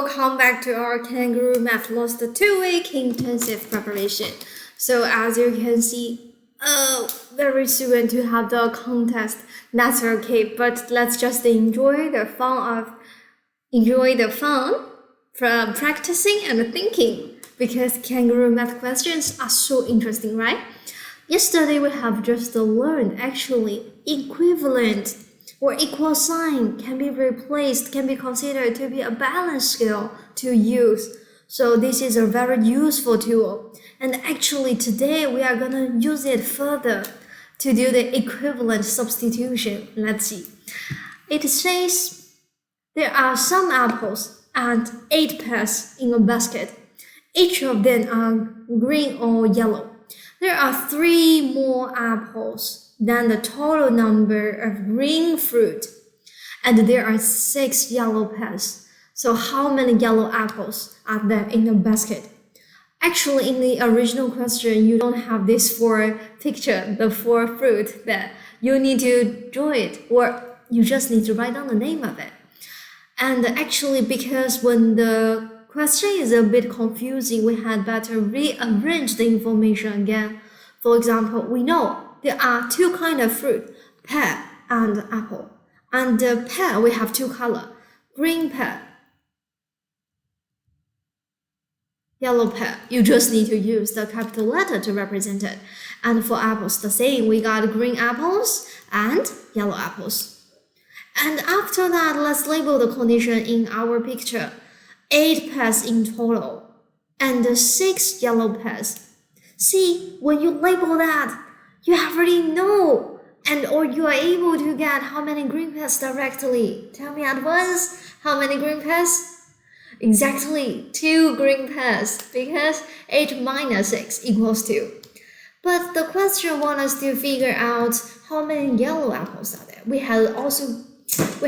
welcome back to our Kangaroo Math Lost 2-week intensive preparation. So as you can see, very soon to have the contest. That's okay, but let's just enjoy the fun from practicing and thinking, because Kangaroo Math questions are so interesting, right? Yesterday we have just learned actually equivalent or equal sign can be considered to be a balance scale to use. So this is a very useful tool. And actually today we are gonna use it further to do the equivalent substitution. Let's see. It says there are some apples and 8 pears in a basket. Each of them are green or yellow. There are 3 more apples than the total number of green fruit, and there are 6 yellow pears. So how many yellow apples are there in the basket? Actually, in the original question, you don't have this 4 picture, the 4 fruit that you need to draw it, or you just need to write down the name of it. And actually, because when the question is a bit confusing, we had better rearrange the information again. For example, we know there are 2 kinds of fruit, pear and apple. And the pear, we have 2 colors, green pear, yellow pear. You just need to use the capital letter to represent it. And for apples, the same. We got green apples and yellow apples. And after that, let's label the condition in our picture. 8 pears in total and 6 yellow pears. See, when you label that, you already know, or you are able to get how many green pears directly. Tell me at once, how many green pears? Exactly, 2 green pears, because 8 minus 6 equals 2. But the question wants us to figure out how many yellow apples are there. We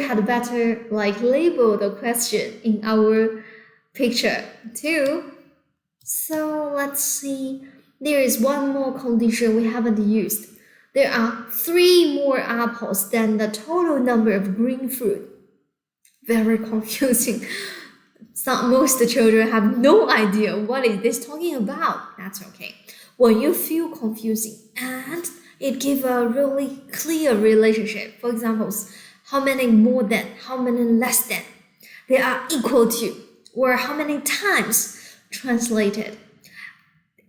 had better label the question in our picture too. So let's see. There is one more condition we haven't used. There are 3 more apples than the total number of green fruit. Very confusing. Most children have no idea what is this talking about. That's okay. When you feel confusing and it gives a really clear relationship, for example, how many more than, how many less than, they are equal to, or how many times translated.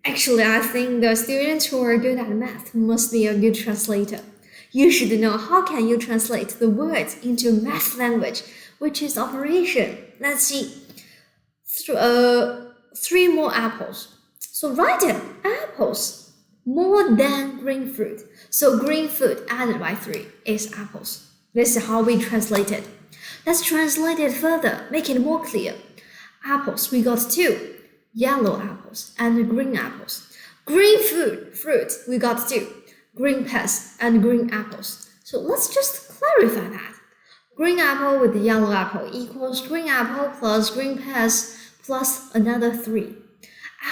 Actually, I think the students who are good at math must be a good translator. You should know how can you translate the words into math language, which is operation. Let's see. 3 more apples. So write it, apples, more than green fruit. So green fruit added by 3 is apples. This is how we translate it. Let's translate it further, make it more clear. Apples, we got 2. Yellow apples and green apples. Green fruit, we got 2. Green pears and green apples. So let's just clarify that. Green apple with yellow apple equals green apple plus green pears plus another 3.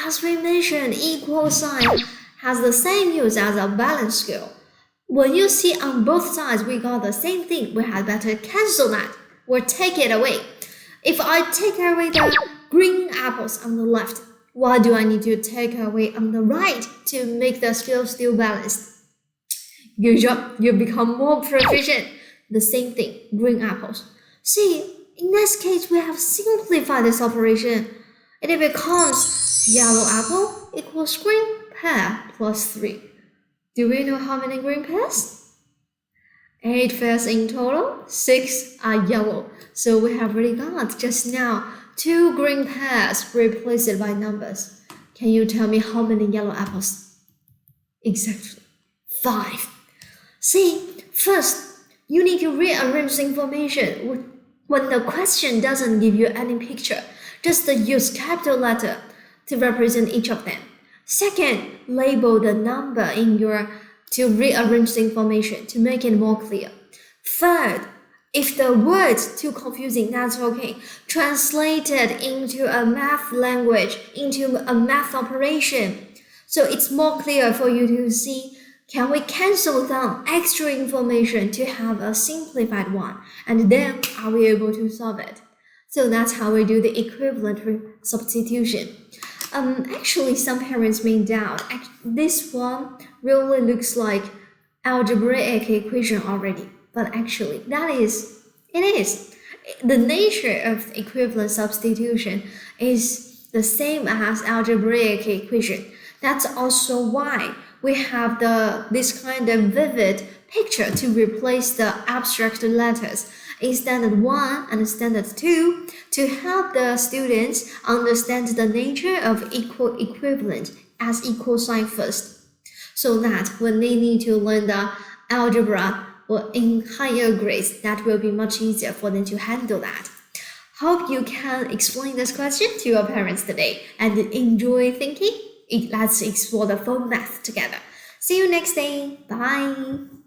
As we mentioned, equal sign has the same use as a balance scale. When you see on both sides we got the same thing, we had better cancel that or take it away. If I take away the green apples on the left, what do I need to take away on the right to make the scale still balanced? Good job, you become more proficient. The same thing, green apples. See, in this case, we have simplified this operation. It becomes yellow apple equals green pear plus 3. Do we know how many green pears? 8 pears in total, 6 are yellow. So we have already got just now 2 green pears replaced by numbers. Can you tell me how many yellow apples? Exactly, 5. See, first, you need to rearrange the information. When the question doesn't give you any picture, just use capital letter to represent each of them. Second, label the number to rearrange the information to make it more clear. Third, if the word's too confusing, that's okay. Translate it into a math language, into a math operation. So it's more clear for you to see, can we cancel down extra information to have a simplified one? And then are we able to solve it? So that's how we do the equivalent substitution. Actually, some parents may doubt, this one really looks like algebraic equation already, but actually it is. The nature of equivalent substitution is the same as algebraic equation. That's also why we have this kind of vivid picture to replace the abstract letters in standard 1 and standard 2 to help the students understand the nature of equivalent as equal sign first, so that when they need to learn the algebra or in higher grades, that will be much easier for them to handle that. Hope you can explain this question to your parents today and enjoy thinking. Let's explore the phone math together. See you next day. Bye.